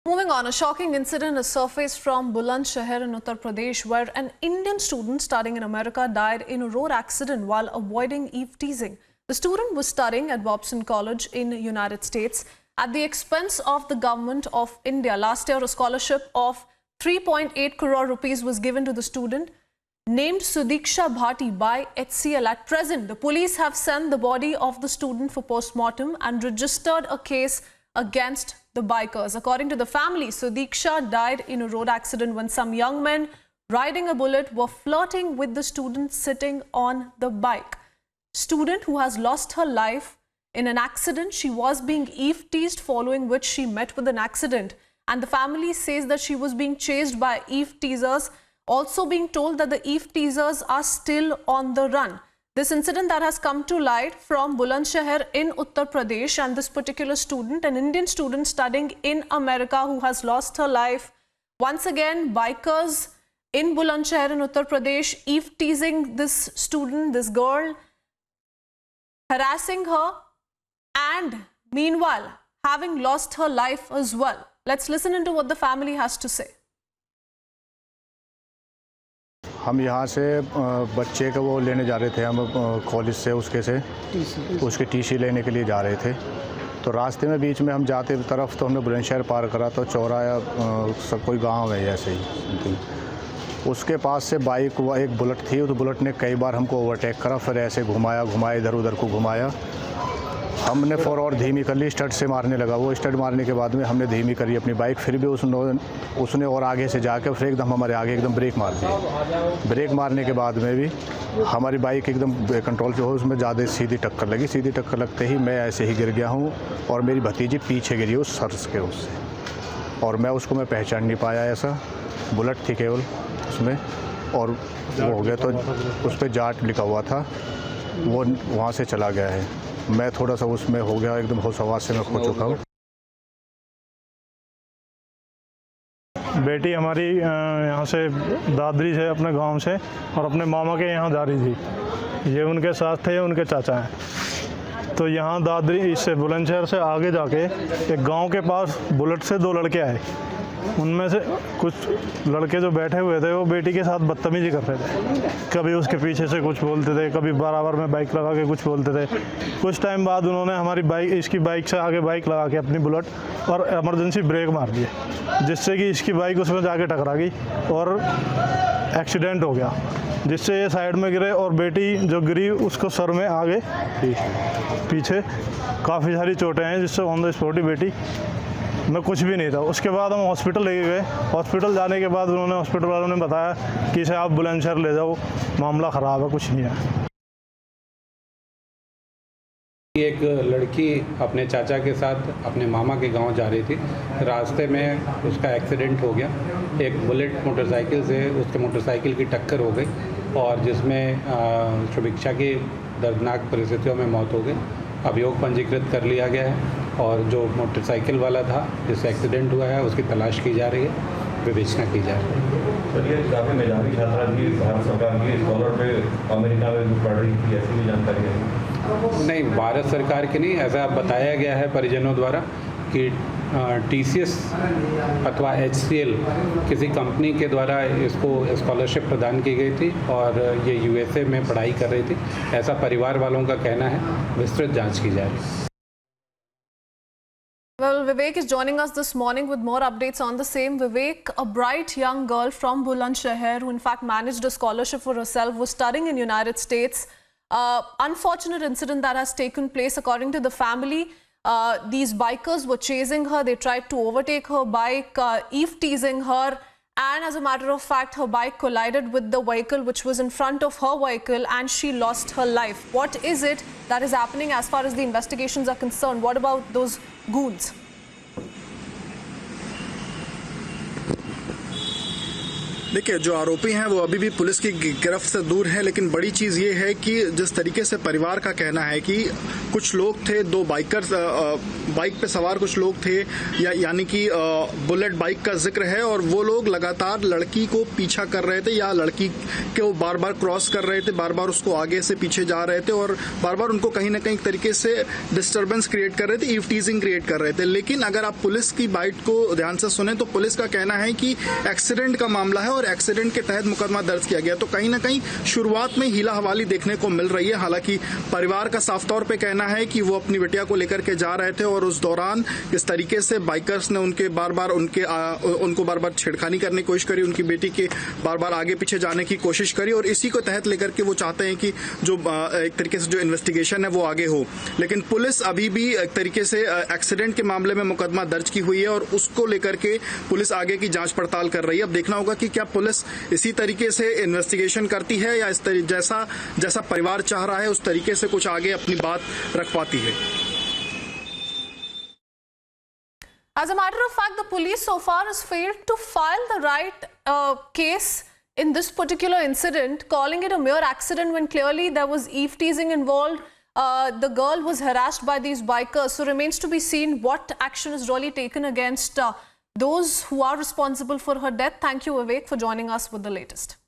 Moving on, a shocking incident has surfaced from Bulandshahr in Uttar Pradesh, where an Indian student studying in America died in a road accident while avoiding eve teasing. The student was studying at Bobson College in the United States at the expense of the government of India. Last year, a scholarship of 3.8 crore rupees was given to the student named Sudiksha Bhati by HCL. At present, the police have sent the body of the student for post-mortem and registered a case against the bikers. According to the family, Sudiksha died in a road accident when some young men riding a bullet were flirting with the student sitting on the bike. Student who has lost her life in an accident. She was being eve teased, following which she met with an accident, and the family says that she was being chased by eve teasers, also being told that the eve teasers are still on the run. This incident that has come to light from Bulandshahr in Uttar Pradesh, and this particular student, an Indian student studying in America who has lost her life. Once again, bikers in Bulandshahr in Uttar Pradesh eve teasing this student, this girl, harassing her, and meanwhile having lost her life as well. Let's listen into what the family has to say. हम यहाँ से बच्चे को वो लेने जा रहे थे, हम कॉलेज से उसके टीसी लेने के लिए जा रहे थे। तो रास्ते में बीच में हम जाते तरफ तो हमने बुलंदशहर पार करा, तो चौराहा सब कोई गांव है ऐसे ही। उसके पास से बाइक एक बुलेट थी, तो बुलेट ने कई बार हमको ओवरटेक करा, फिर ऐसे घुमाया इधर उधर को घुमाया। हमने फॉर और धीमी कर ली, स्टड से मारने लगा। वो स्टड मारने के बाद में हमने धीमी करी अपनी बाइक, फिर भी उसने और आगे से जाकर फिर एकदम हमारे आगे एकदम ब्रेक मार दी। ब्रेक मारने के बाद में भी हमारी बाइक एकदम कंट्रोल पे हो, उसमें ज़्यादा सीधी टक्कर लगी। सीधी टक्कर लगते ही मैं ऐसे ही गिर गया हूँ और मेरी भतीजी पीछे गिरी उस सर्स के उससे, और मैं पहचान नहीं पाया। ऐसा बुलेट थी केवल उसमें, और वो हो गया तो उस पर जाट लिखा हुआ था, वो वहाँ से चला गया है। मैं थोड़ा सा उसमें हो गया, एकदम होश हवास से मैं खो चुका हूँ। बेटी हमारी यहाँ से दादरी से अपने गांव से और अपने मामा के यहाँ जा रही थी। ये उनके साथ थे, उनके चाचा हैं। तो यहाँ दादरी इससे बुलंदशहर से आगे जाके एक गांव के पास बुलेट से दो लड़के आए। उनमें से कुछ लड़के जो बैठे हुए थे वो बेटी के साथ बदतमीजी कर रहे थे। कभी उसके पीछे से कुछ बोलते थे, कभी बराबर में बाइक लगा के कुछ बोलते थे। कुछ टाइम बाद उन्होंने इसकी बाइक से आगे बाइक लगा के अपनी बुलेट और इमरजेंसी ब्रेक मार दिए, जिससे कि इसकी बाइक उसमें जाके टकरा गई और एक्सीडेंट हो गया, जिससे ये साइड में गिरे और बेटी जो गिरी उसको सर में आगे पीछे काफ़ी सारी चोटें हैं, जिससे ऑन द स्पॉट ही बेटी मैं कुछ भी नहीं था। उसके बाद हम हॉस्पिटल लेके गए। हॉस्पिटल जाने के बाद उन्होंने हॉस्पिटल वालों ने बताया कि इसे आप बुलंदशहर ले जाओ, मामला ख़राब है, कुछ नहीं है। एक लड़की अपने चाचा के साथ अपने मामा के गांव जा रही थी। रास्ते में उसका एक्सीडेंट हो गया। एक बुलेट मोटरसाइकिल से उसके मोटरसाइकिल की टक्कर हो गई और जिसमें सुभिक्षा की दर्दनाक परिस्थितियों में मौत हो गई। अभियोग पंजीकृत कर लिया गया है और जो मोटरसाइकिल वाला था जिससे एक्सीडेंट हुआ है उसकी तलाश की जा रही है, विवेचना की जा रही है। सर, ये काफ़ी मेधावी छात्रा थी, भारत सरकार की स्कॉलर पे अमेरिका में पढ़ रही थी, ऐसी भी जानकारी है? नहीं, भारत सरकार की नहीं, ऐसा बताया गया है परिजनों द्वारा कि TCS अथवा HCL किसी कंपनी के द्वारा इसको स्कॉलरशिप प्रदान की गई थी और ये USA में पढ़ाई कर रही थी, ऐसा परिवार वालों का कहना है। विस्तृत जांच की जा रही है। Well, Vivek is joining us this morning with more updates on the same. Vivek, a bright young girl from Bulandshahr who in fact managed a scholarship for herself, was studying in United States. Unfortunate incident that has taken place. According to the family, these bikers were chasing her. They tried to overtake her bike, eve teasing her, and as a matter of fact, her bike collided with the vehicle which was in front of her vehicle, and she lost her life. What is it that is happening as far as the investigations are concerned? What about those goons? देखिए, जो आरोपी हैं वो अभी भी police की गिरफ्त से दूर है, लेकिन बड़ी चीज ये है कि जिस तरीके से परिवार का कहना है कि कुछ लोग थे, दो बाइकर्स, बाइक पे सवार कुछ लोग थे, यानी कि बुलेट बाइक का जिक्र है, और वो लोग लगातार लड़की को पीछा कर रहे थे या लड़की को बार बार क्रॉस कर रहे थे, बार बार उसको आगे से पीछे जा रहे थे और बार बार उनको कहीं ना कहीं तरीके से डिस्टर्बेंस क्रिएट कर रहे थे, ईव टीजिंग क्रिएट कर रहे थे। लेकिन अगर आप पुलिस की बाइट को ध्यान से सुने तो पुलिस का कहना है कि एक्सीडेंट का मामला है और एक्सीडेंट के तहत मुकदमा दर्ज किया गया। तो कहीं ना कहीं शुरुआत में हीला हवाली देखने को मिल रही है। हालांकि परिवार का साफ तौर पे कहना है कि वो अपनी बिटिया को लेकर के जा रहे थे और उस दौरान इस तरीके से बाइकर्स ने उनको बार बार छेड़खानी करने की कोशिश करी, उनकी बेटी के बार बार आगे पीछे जाने की कोशिश करी, और इसी को तहत लेकर के वो चाहते हैं कि जो एक तरीके से जो इन्वेस्टिगेशन है वो आगे हो। लेकिन पुलिस अभी भी एक तरीके से एक्सीडेंट के मामले में मुकदमा दर्ज की हुई है और उसको लेकर के पुलिस आगे की जांच पड़ताल कर रही है। अब देखना होगा कि क्या पुलिस इसी तरीके से इन्वेस्टिगेशन करती है या इस जैसा परिवार चाह रहा है उस तरीके से कुछ आगे अपनी बात रख पाती है। As a matter of fact, the police so far has failed to file the right case in this particular incident, calling it a mere accident when clearly there was eve teasing involved. The girl was harassed by these bikers. So remains to be seen what action is really taken against those who are responsible for her death. Thank you, Vivek, for joining us with the latest.